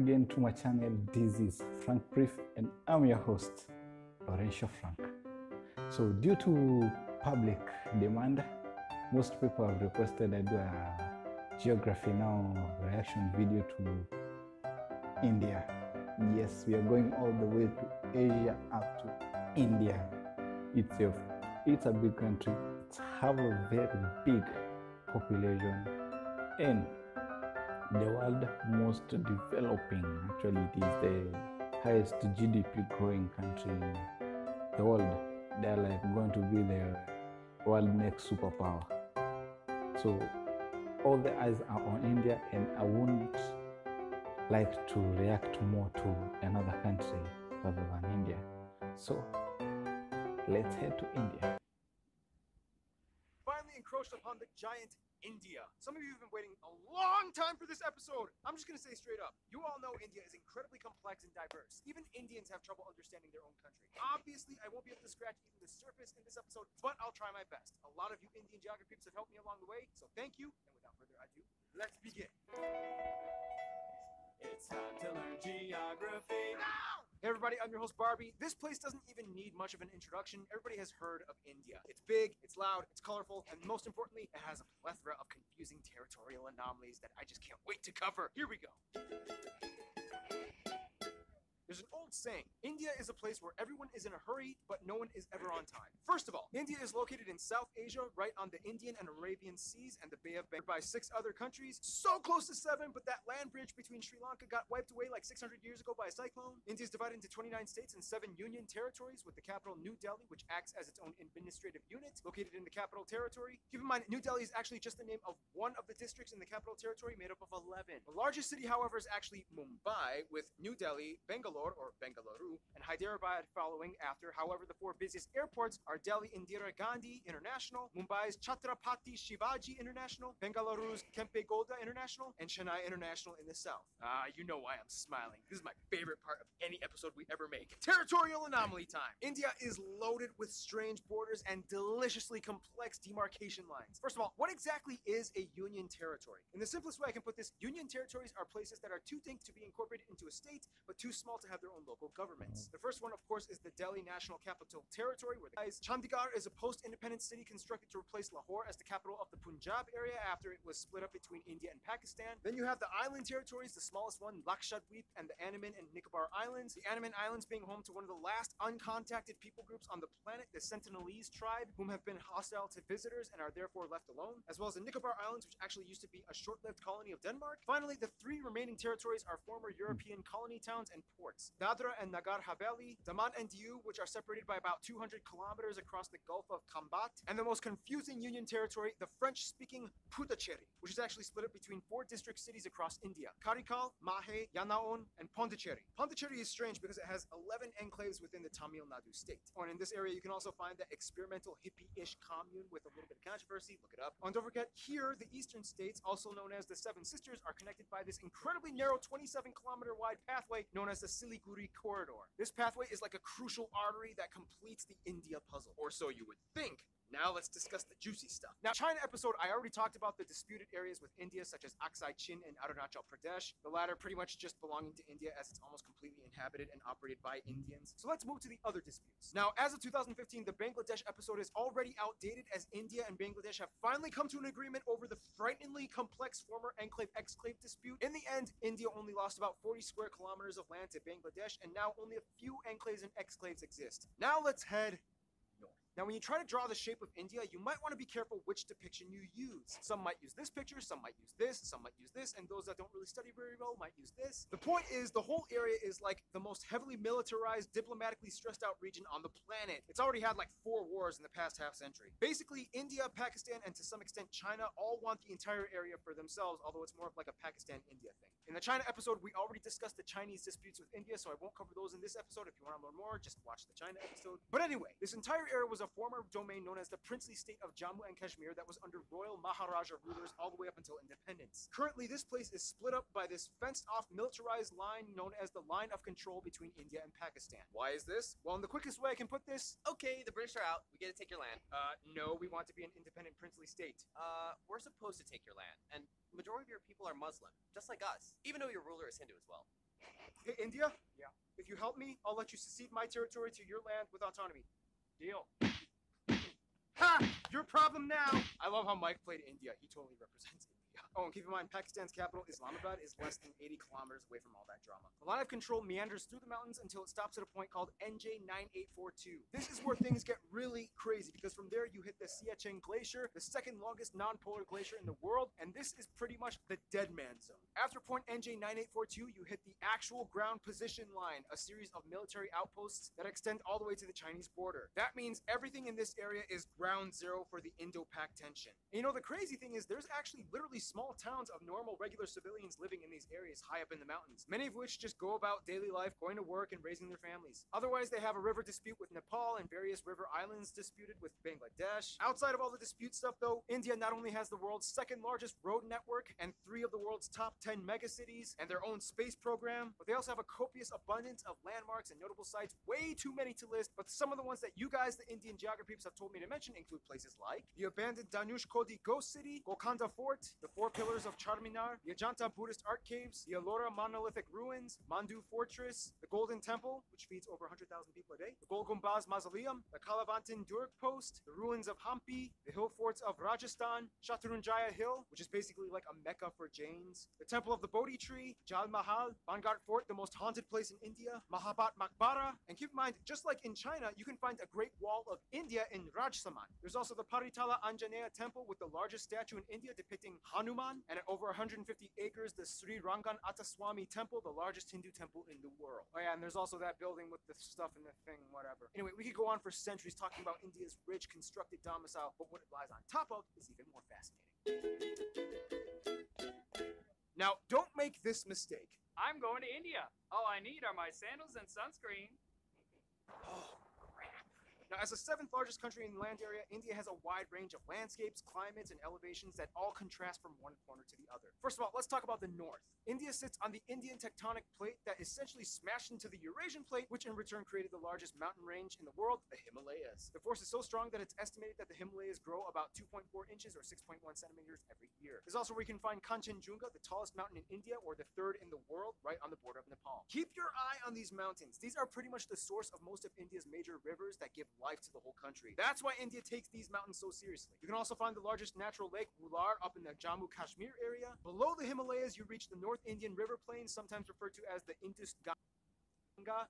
again to my channel. This is Frank Brief and I'm your host, Orange Frank. So due to public demand, most people have requested I do a geography now reaction video to India. Yes, we are going all the way to Asia up to India itself. It's a big country. It has a very big population and the world most developing. Actually, it is the highest GDP growing country in the world. They're like going to be the world next superpower. So all the eyes are on India, and I wouldn't like to react more to another country other than India. So let's head to India. Finally encroached upon the giant India. Some of you have been waiting a long time for this episode. I'm just gonna say straight up, you all know India is incredibly complex and diverse. Even Indians have trouble understanding their own country. Obviously, I won't be able to scratch even the surface in this episode, but I'll try my best. A lot of you Indian geography peeps have helped me along the way, so thank you. And without further ado, let's begin. It's time to learn geography now! Hey everybody, I'm your host Barbie. This place doesn't even need much of an introduction. Everybody has heard of India. It's big, it's loud, it's colorful, and most importantly, it has a plethora of confusing territorial anomalies that I just can't wait to cover. Here we go. There's an old saying, India is a place where everyone is in a hurry, but no one is ever on time. First of all, India is located in South Asia, right on the Indian and Arabian Seas and the Bay of Bengal by 6 other countries. So close to 7, but that land bridge between Sri Lanka got wiped away like 600 years ago by a cyclone. India is divided into 29 states and 7 union territories, with the capital New Delhi, which acts as its own administrative unit, located in the capital territory. Keep in mind, New Delhi is actually just the name of one of the districts in the capital territory made up of 11. The largest city, however, is actually Mumbai, with New Delhi, Bangalore, or Bengaluru, and Hyderabad following after. However, the 4 busiest airports are Delhi Indira Gandhi International, Mumbai's Chhatrapati Shivaji International, Bengaluru's Kempe Gowda International, and Chennai International in the south. You know why I'm smiling. This is my favorite part of any episode we ever make. Territorial anomaly time. India is loaded with strange borders and deliciously complex demarcation lines. First of all, what exactly is a union territory? In the simplest way I can put this, union territories are places that are too big to be incorporated into a state, but too small to have their own local governments. The first one, of course, is the Delhi National Capital Territory, where Chandigarh is a post-independent city constructed to replace Lahore as the capital of the Punjab area after it was split up between India and Pakistan. Then you have the island territories, the smallest one, Lakshadweep, and the Andaman and Nicobar Islands. The Andaman Islands being home to one of the last uncontacted people groups on the planet, the Sentinelese tribe, whom have been hostile to visitors and are therefore left alone, as well as the Nicobar Islands, which actually used to be a short-lived colony of Denmark. Finally, the 3 remaining territories are former European colony towns and ports. Dadra and Nagar Haveli, Daman and Diu, which are separated by about 200 kilometers across the Gulf of Khambat, and the most confusing union territory, the French-speaking Puducherry, which is actually split up between 4 district cities across India: Karikal, Mahe, Yanaon, and Pondicherry. Pondicherry is strange because it has 11 enclaves within the Tamil Nadu state. And in this area, you can also find the experimental hippie-ish commune with a little bit of controversy. Look it up. And don't forget, here, the eastern states, also known as the Seven Sisters, are connected by this incredibly narrow 27-kilometer wide pathway known as the Siliguri Corridor. This pathway is like a crucial artery that completes the India puzzle, or so you would think. Now let's discuss the juicy stuff. Now, China episode, I already talked about the disputed areas with India, such as Aksai Chin and Arunachal Pradesh. The latter pretty much just belonging to India, as it's almost completely inhabited and operated by Indians. So let's move to the other disputes. Now, as of 2015, the Bangladesh episode is already outdated, as India and Bangladesh have finally come to an agreement over the frighteningly complex former enclave-exclave dispute. In the end, India only lost about 40 square kilometers of land to Bangladesh, and now only a few enclaves and exclaves exist. Now let's head north. Now, when you try to draw the shape of India, you might want to be careful which depiction you use. Some might use this picture, some might use this, some might use this, and those that don't really study very well might use this. The point is, the whole area is like the most heavily militarized, diplomatically stressed out region on the planet. It's already had like 4 wars in the past half-century. Basically, India, Pakistan, and to some extent China all want the entire area for themselves, although it's more of like a Pakistan-India thing. In the China episode, we already discussed the Chinese disputes with India, so I won't cover those in this episode. If you want to learn more, just watch the China episode. But anyway, this entire area was a former domain known as the princely state of Jammu and Kashmir that was under royal Maharaja rulers all the way up until independence. Currently, this place is split up by this fenced-off militarized line known as the line of control between India and Pakistan. Why is this? Well, in the quickest way I can put this, Okay, the British are out. We get to take your land. no, we want to be an independent princely state. We're supposed to take your land, and the majority of your people are Muslim, just like us, even though your ruler is Hindu as well. Hey, India? Yeah. If you help me, I'll let you secede my territory to your land with autonomy. Deal. Ha! Your problem now! I love how Mike played India. He totally represents India. Oh, and keep in mind, Pakistan's capital, Islamabad, is less than 80 kilometers away from all that drama. The line of control meanders through the mountains until it stops at a point called NJ9842. This is where things get really crazy, because from there you hit the Siachen Glacier, the second longest non-polar glacier in the world, and this is pretty much the dead man zone. After point NJ9842, you hit the actual ground position line, a series of military outposts that extend all the way to the Chinese border. That means everything in this area is ground zero for the Indo-Pak tension. And you know, the crazy thing is there's actually literally small towns of normal, regular civilians living in these areas high up in the mountains, many of which just go about daily life, going to work and raising their families. Otherwise, they have a river dispute with Nepal and various river islands disputed with Bangladesh. Outside of all the dispute stuff, though, India not only has the world's second largest road network and 3 of the world's top 10 megacities and their own space program, but they also have a copious abundance of landmarks and notable sites, way too many to list, but some of the ones that you guys, the Indian geography peeps, have told me to mention include places like the abandoned Danush Kodi Ghost City, Golconda Fort, the 4 pillars of Charminar, the Ajanta Buddhist art caves, the Ellora monolithic ruins, Mandu Fortress, the Golden Temple, which feeds over 100,000 people a day, the Gol Gumbaz Mausoleum, the Kalavantin Durg Post, the ruins of Hampi, the hill forts of Rajasthan, Shatrunjaya Hill, which is basically like a mecca for Jains, the Temple of the Bodhi Tree, Jal Mahal, Bangart Fort, the most haunted place in India, Mahabat Maqbara, and keep in mind, just like in China, you can find a Great Wall of India in Rajsamand. There's also the Paritala Anjaneya Temple with the largest statue in India depicting Hanuman, and at over 150 acres, the Sri Rangan Attaswamy Temple, the largest Hindu temple in the world. Oh yeah, and there's also that building with the stuff and the thing, whatever. Anyway, we could go on for centuries talking about India's rich constructed domicile, but what it lies on top of is even more fascinating. Now, don't make this mistake. I'm going to India. All I need are my sandals and sunscreen. Oh, crap. Now, as the 7th largest country in land area, India has a wide range of landscapes, climates, and elevations that all contrast from one corner to the other. First of all, let's talk about the north. India sits on the Indian tectonic plate that essentially smashed into the Eurasian plate, which in return created the largest mountain range in the world, the Himalayas. The force is so strong that it's estimated that the Himalayas grow about 2.4 inches or 6.1 centimeters every year. There's also where you can find Kanchenjunga, the tallest mountain in India, or the 3rd in the world, right on the border of Nepal. Keep your eye on these mountains. These are pretty much the source of most of India's major rivers that give life to the whole country. That's why India takes these mountains so seriously. You can also find the largest natural lake, Wular, up in the Jammu Kashmir area. Below the Himalayas, you reach the North Indian River Plain, sometimes referred to as the Indus Ganga.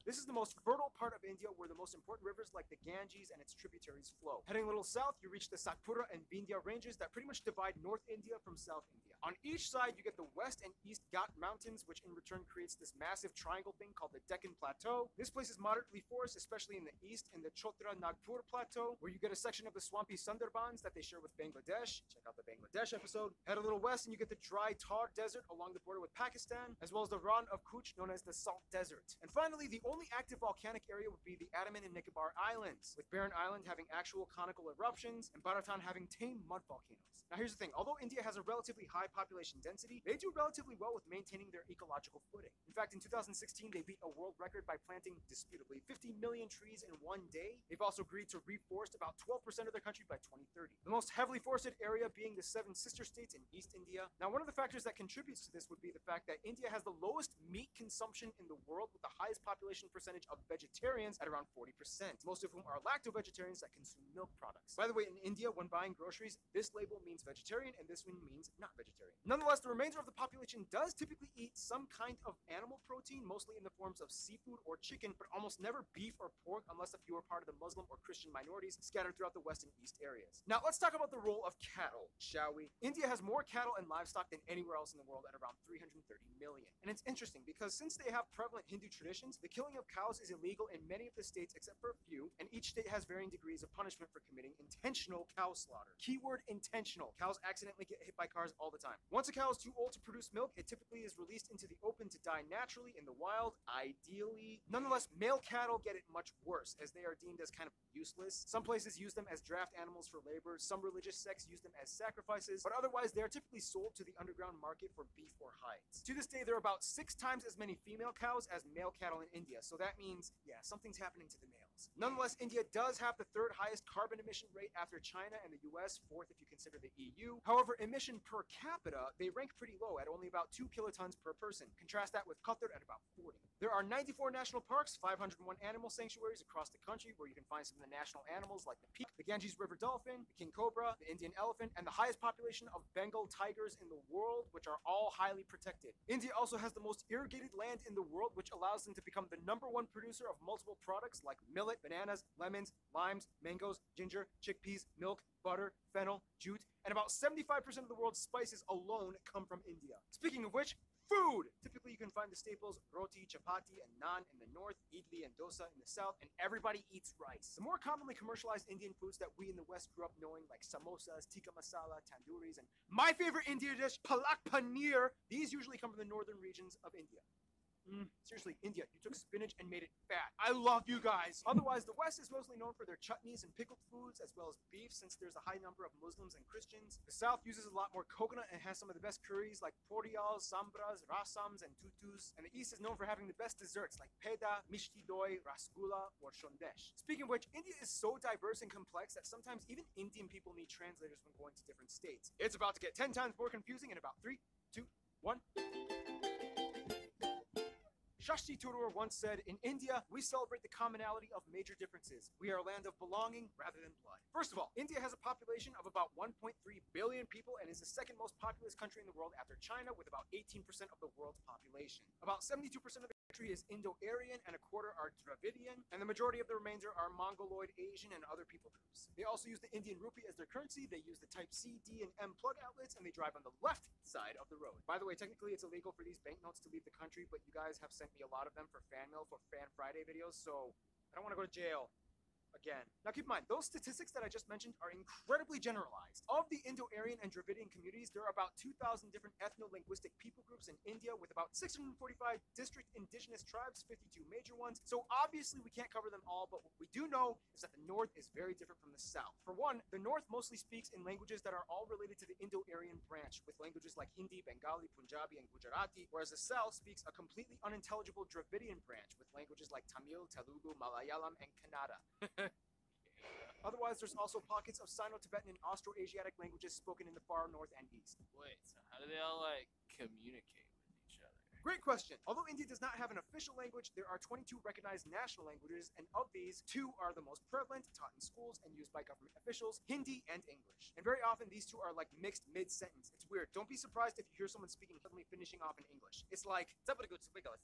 This is the most fertile part of India where the most important rivers like the Ganges and its tributaries flow. Heading a little south, you reach the Satpura and Vindhya ranges that pretty much divide North India from South India. On each side, you get the West and East Ghat Mountains, which in return creates this massive triangle thing called the Deccan Plateau. This place is moderately forested, especially in the east, in the Chotra Nagpur Plateau, where you get a section of the swampy Sundarbans that they share with Bangladesh. Check out the Bangladesh episode. Head a little west and you get the dry Thar Desert along the border with Pakistan, as well as the Rann of Kutch, known as the Salt Desert. And finally, the only active volcanic area would be the Andaman and Nicobar Islands, with Barren Island having actual conical eruptions and Baratan having tame mud volcanoes. Now here's the thing, although India has a relatively high population density, they do relatively well with maintaining their ecological footing. In fact, in 2016, they beat a world record by planting, disputably, 50 million trees in one day. They've also agreed to reforest about 12% of their country by 2030. The most heavily forested area being the 7 sister states in East India. Now, one of the factors that contributes to this would be the fact that India has the lowest meat consumption in the world, with the highest population percentage of vegetarians at around 40%, most of whom are lacto-vegetarians that consume milk products. By the way, in India, when buying groceries, this label means vegetarian and this one means not vegetarian. Nonetheless, the remainder of the population does typically eat some kind of animal protein, mostly in the forms of seafood or chicken, but almost never beef or pork unless if you are part of the Muslim or Christian minorities scattered throughout the West and East areas. Now, let's talk about the role of cattle, shall we? India has more cattle and livestock than anywhere else in the world at around 330 million. And it's interesting because since they have prevalent Hindu traditions, the killing of cows is illegal in many of the states except for a few, and each state has varying degrees of punishment for committing intentional cow slaughter. Keyword intentional. Cows accidentally get hit by cars all the time. Once a cow is too old to produce milk, it typically is released into the open to die naturally in the wild, ideally. Nonetheless, male cattle get it much worse, as they are deemed as kind of useless. Some places use them as draft animals for labor, some religious sects use them as sacrifices, but otherwise they are typically sold to the underground market for beef or hides. To this day, there are about 6 times as many female cows as male cattle in India, so that means, yeah, something's happening to the males. Nonetheless, India does have the 3rd highest carbon emission rate after China and the US, 4th if you consider the EU. However, emission per capita capita, they rank pretty low at only about 2 kilotons per person. Contrast that with Qatar at about 40. There are 94 national parks, 501 animal sanctuaries across the country where you can find some of the national animals like the peak, the Ganges River dolphin, the king cobra, the Indian elephant, and the highest population of Bengal tigers in the world, which are all highly protected. India also has the most irrigated land in the world, which allows them to become the #1 producer of multiple products like millet, bananas, lemons, limes, mangoes, ginger, chickpeas, milk, butter, fennel, jute, and about 75% of the world's spices alone come from India. Speaking of which, food! Typically, you can find the staples roti, chapati, and naan in the north, idli and dosa in the south, and everybody eats rice. The more commonly commercialized Indian foods that we in the West grew up knowing, like samosas, tikka masala, tandooris, and my favorite Indian dish, palak paneer, these usually come from the northern regions of India. Seriously, India, you took spinach and made it fat. I love you guys. Otherwise, the West is mostly known for their chutneys and pickled foods, as well as beef, since there's a high number of Muslims and Christians. The South uses a lot more coconut and has some of the best curries like porials, sambras, rasams, and tutus. And the East is known for having the best desserts like peda, mishti doi, rasgulla, or shondesh. Speaking of which, India is so diverse and complex that sometimes even Indian people need translators when going to different states. It's about to get 10 times more confusing in about 3, 2, 1. Shashi Tharoor once said, "In India, we celebrate the commonality of major differences. We are a land of belonging rather than blood." First of all, India has a population of about 1.3 billion people and is the second most populous country in the world after China, with about 18% of the world's population. About 72% of the country is Indo-Aryan and a quarter are Dravidian, and the majority of the remainder are Mongoloid, Asian, and other people groups. They also use the Indian rupee as their currency. They use the Type C, D, and M plug outlets, and they drive on the left side of the road. By the way, technically it's illegal for these banknotes to leave the country, but you guys have sent me a lot of them for fan mail for Fan Friday videos, so I don't want to go to jail again. Now keep in mind, those statistics that I just mentioned are incredibly generalized. Of the Indo-Aryan and Dravidian communities, there are about 2,000 different ethno-linguistic people groups in India, with about 645 district indigenous tribes, 52 major ones. So obviously we can't cover them all, but what we do know is that the North is very different from the South. For one, the North mostly speaks in languages that are all related to the Indo-Aryan branch, with languages like Hindi, Bengali, Punjabi, and Gujarati, whereas the South speaks a completely unintelligible Dravidian branch, with languages like Tamil, Telugu, Malayalam, and Kannada. Otherwise, there's also pockets of Sino-Tibetan and Austro-Asiatic languages spoken in the far north and east. Wait, so how do they all, like, communicate with each other? Great question. Although India does not have an official language, there are 22 recognized national languages, and of these, 2 are the most prevalent, taught in schools, and used by government officials, Hindi and English. And very often, these two are like mixed mid-sentence. It's weird. Don't be surprised if you hear someone speaking suddenly finishing off in English. It's like, It's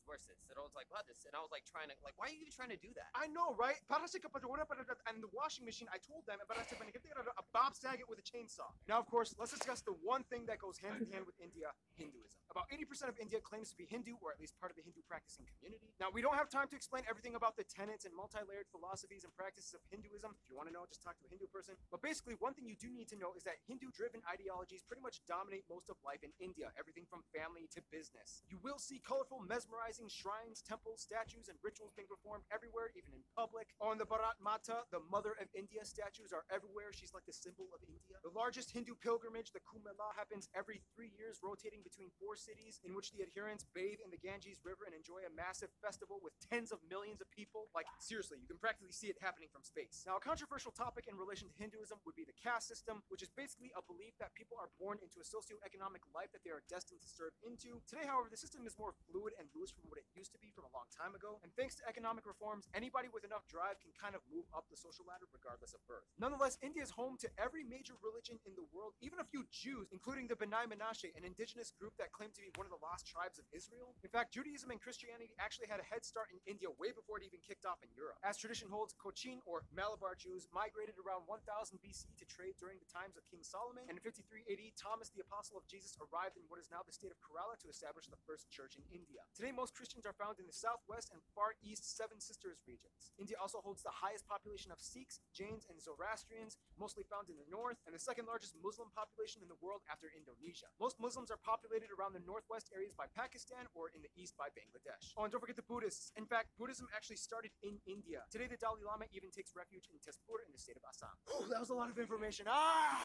versus. And I was like, what this? And I was like trying to, why are you even trying to do that? I know, right? And the washing machine, I told them, a Bob Saget with a chainsaw. Now, of course, let's discuss the one thing that goes hand in hand with India, Hinduism. About 80% of India claims to be Hindu, or at least part of the Hindu practicing community. Now, we don't have time to explain everything about the tenets and multi-layered philosophies and practices of Hinduism. If you want to know, just talk to a Hindu person. But basically, one thing you do need to know is that Hindu-driven ideologies pretty much dominate most of life in India, everything from family to business. You will see colorful, mesmerizing shrines, temples, statues, and rituals being performed everywhere, even in public. On the Bharat Mata, the Mother of India, statues are everywhere. She's like the symbol of India. The largest Hindu pilgrimage, the Kumbh Mela, happens every 3 years, rotating between 4 cities, in which the adherents bathe in the Ganges River and enjoy a massive festival with tens of millions of people. Like, seriously, you can practically see it happening from space. Now, a controversial topic in relation to Hinduism would be the caste system, which is basically a belief that people are born into a socioeconomic life that they are destined to serve into. Today, however, the system is more fluid and loose from what it used to be from a long time ago, and thanks to economic reforms, anybody with enough drive can kind of move up the social ladder regardless of birth. Nonetheless, India is home to every major religion in the world, even a few Jews, including the B'nai Menashe, an indigenous group that claimed to be one of the lost tribes of Israel. In fact, Judaism and Christianity actually had a head start in India way before it even kicked off in Europe. As tradition holds, Cochin, or Malabar Jews, migrated around 1000 BC to trade during the times of King Solomon, and in 53 AD, Thomas, the apostle of Jesus, arrived in what is now the state of Kerala to establish the first church in India. Today, most Christians are found in the southwest and far east Seven Sisters regions. India also holds the highest population of Sikhs, Jains, and Zoroastrians, mostly found in the north, and the second largest Muslim population in the world after Indonesia. Most Muslims are populated around the northwest areas by Pakistan, or in the east by Bangladesh. Oh, and don't forget the Buddhists. In fact, Buddhism actually started in India. Today, the Dalai Lama even takes refuge in Tezpur in the state of Assam. Oh, that was a lot of information.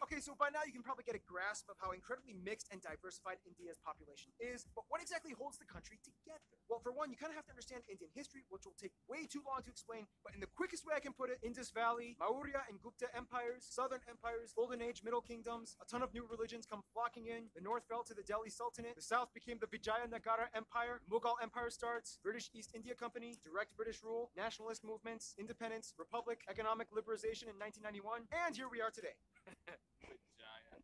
Okay, so by now you can probably get a grasp of how incredibly mixed and diversified India's population is, but what exactly holds the country together? Well, for one, you kind of have to understand Indian history, which will take way too long to explain, but in In the quickest way I can put it, Indus Valley, Maurya and Gupta empires, southern empires, Golden Age, Middle Kingdoms, a ton of new religions come flocking in. The north fell to the Delhi Sultanate. The south became the Vijayanagara Empire. Mughal Empire starts. British East India Company, direct British rule, nationalist movements, independence, republic, economic liberalization in 1991, and here we are today. Giant.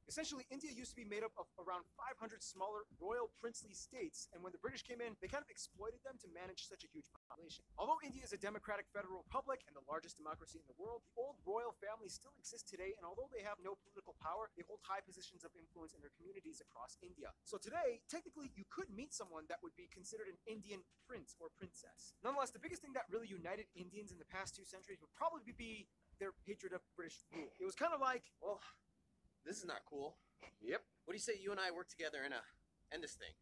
Essentially, India used to be made up of around 500 smaller royal princely states, and when the British came in, they kind of exploited them to manage such a huge population. Although India is a democratic federal republic and the largest democracy in the world, the old royal families still exist today, and although they have no political power, they hold high positions of influence in their communities across India. So today, technically, you could meet someone that would be considered an Indian prince or princess. Nonetheless, the biggest thing that really united Indians in the past 2 centuries would probably be their hatred of British rule. It was kind of like, Well, this is not cool. yep. What do you say you and I work together and end this thing?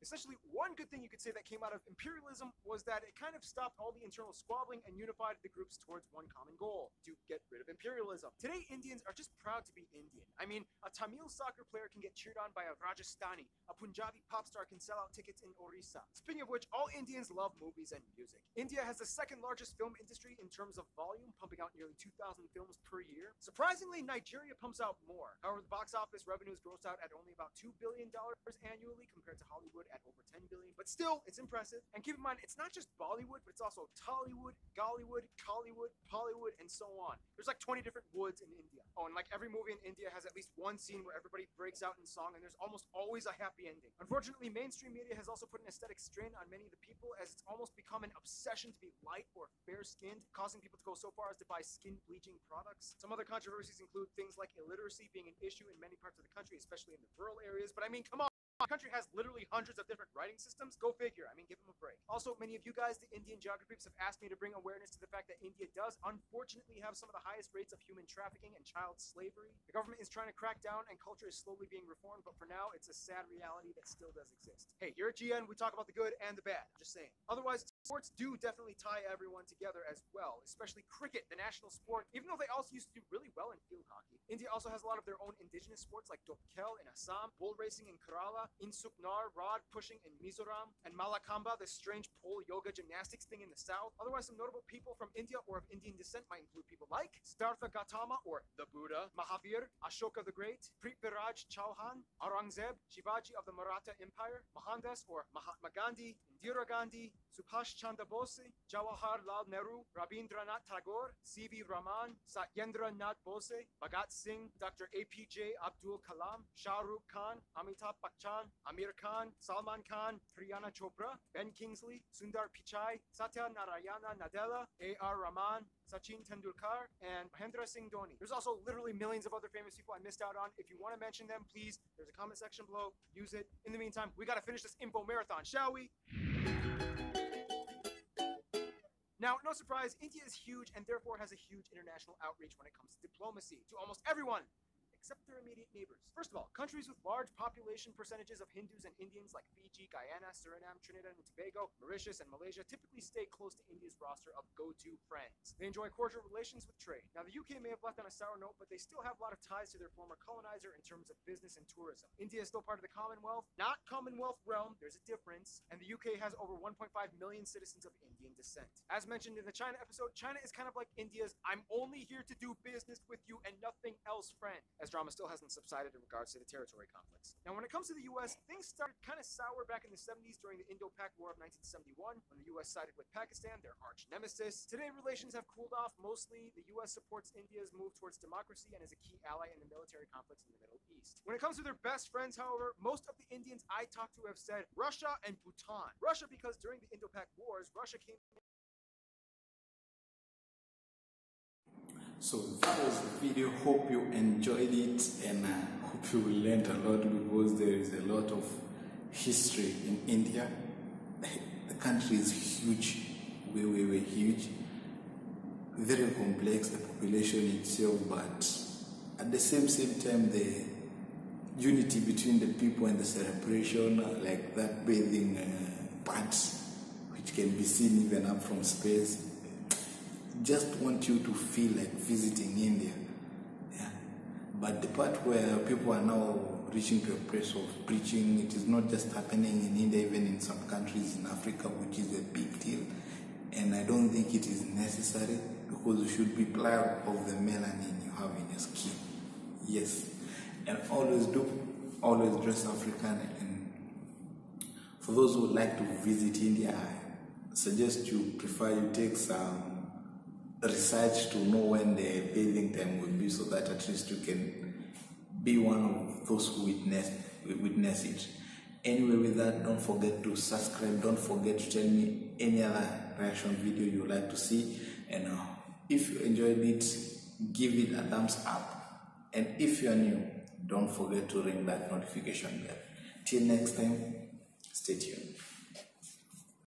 Essentially, one good thing you could say that came out of imperialism was that it kind of stopped all the internal squabbling and unified the groups towards one common goal, to get rid of imperialism. Today, Indians are just proud to be Indian. I mean, a Tamil soccer player can get cheered on by a Rajasthani. A Punjabi pop star can sell out tickets in Orissa. Speaking of which, all Indians love movies and music. India has the second largest film industry in terms of volume, pumping out nearly 2,000 films per year. Surprisingly, Nigeria pumps out more. However, the box office revenues gross out at only about $2 billion annually compared to Hollywood at over 10 billion. But still, it's impressive. And keep in mind, it's not just Bollywood, but it's also Tollywood, Gollywood, Collywood, Pollywood, and so on. There's like 20 different woods in India. Oh, and like every movie in India has at least one scene where everybody breaks out in song, and there's almost always a happy ending. Unfortunately, mainstream media has also put an aesthetic strain on many of the people, as it's almost become an obsession to be light or fair-skinned, causing people to go so far as to buy skin bleaching products. Some other controversies include things like illiteracy being an issue in many parts of the country, especially in the rural areas. But I mean, come on. The country has literally hundreds of different writing systems. Go figure. I mean, give them a break. Also, many of you guys, the Indian geographers, have asked me to bring awareness to the fact that India does unfortunately have some of the highest rates of human trafficking and child slavery. The government is trying to crack down and culture is slowly being reformed, but for now, it's a sad reality that still does exist. Hey, here at GN, we talk about the good and the bad. I'm just saying. Otherwise, sports do definitely tie everyone together as well, especially cricket, the national sport, even though they also used to do really well in field hockey. India also has a lot of their own indigenous sports like Dopkel in Assam, bull racing in Kerala, Insuknar, rod pushing in Mizoram, and Malakamba, the strange pole yoga gymnastics thing in the south. Otherwise, some notable people from India or of Indian descent might include people like Siddhartha Gautama or the Buddha, Mahavir, Ashoka the Great, Prithviraj Chauhan, Aurangzeb, Shivaji of the Maratha Empire, Mohandas or Mahatma Gandhi, Indira Gandhi, Subhash Chandra Bose, Jawaharlal Nehru, Rabindranath Tagore, C.V. Raman, Satyendra Nath Bose, Bhagat Singh, Dr. APJ Abdul Kalam, Shah Rukh Khan, Amitabh Bachchan, Amir Khan, Salman Khan, Priyana Chopra, Ben Kingsley, Sundar Pichai, Satya Narayana Nadella, A.R. Rahman, Sachin Tendulkar, and Mahendra Singh Dhoni. There's also literally millions of other famous people I missed out on. If you want to mention them, please, there's a comment section below. Use it. In the meantime, we got to finish this info marathon, shall we? Now, no surprise, India is huge and therefore has a huge international outreach when it comes to diplomacy to almost everyone, except their immediate neighbors. First of all, countries with large population percentages of Hindus and Indians like Fiji, Guyana, Suriname, Trinidad and Tobago, Mauritius, and Malaysia typically stay close to India's roster of go-to friends. They enjoy cordial relations with trade. Now, the UK may have left on a sour note, but they still have a lot of ties to their former colonizer in terms of business and tourism. India is still part of the Commonwealth, not Commonwealth realm, there's a difference, and the UK has over 1.5 million citizens of Indian descent. As mentioned in the China episode, China is kind of like India's I'm only here to do business with you and nothing else friend, as drama still hasn't subsided in regards to the territory conflicts. Now, when it comes to the US, things started kind of sour back in the 70s during the Indo-Pak War of 1971, when the US sided with Pakistan, their arch nemesis. Today, relations have cooled off mostly. The US supports India's move towards democracy and is a key ally in the military conflicts in the Middle East. When it comes to their best friends, however, most of the Indians I talked to have said Russia and Bhutan. Russia because during the Indo-Pak Wars, Russia came. So that was the video. Hope you enjoyed it, and hope you learned a lot, because there is a lot of history in India. The country is huge, way huge, very complex, the population itself, but at the same time the unity between the people and the celebration, like that bathing part, which can be seen even up from space. Just want you to feel like visiting India. Yeah. But the part where people are now reaching to a place of preaching, it is not just happening in India, even in some countries in Africa, which is a big deal. I don't think it is necessary because you should be proud of the melanin you have in your skin. Yes, and always dress African. And for those who would like to visit India, I suggest you take some research to know when the bathing time will be, so that at least you can be one of those who witness it. Anyway, with that, don't forget to subscribe. Don't forget to tell me any other reaction video you would like to see. And if you enjoyed it, give it a thumbs up. And if you are new, don't forget to ring that notification bell. Till next time, stay tuned.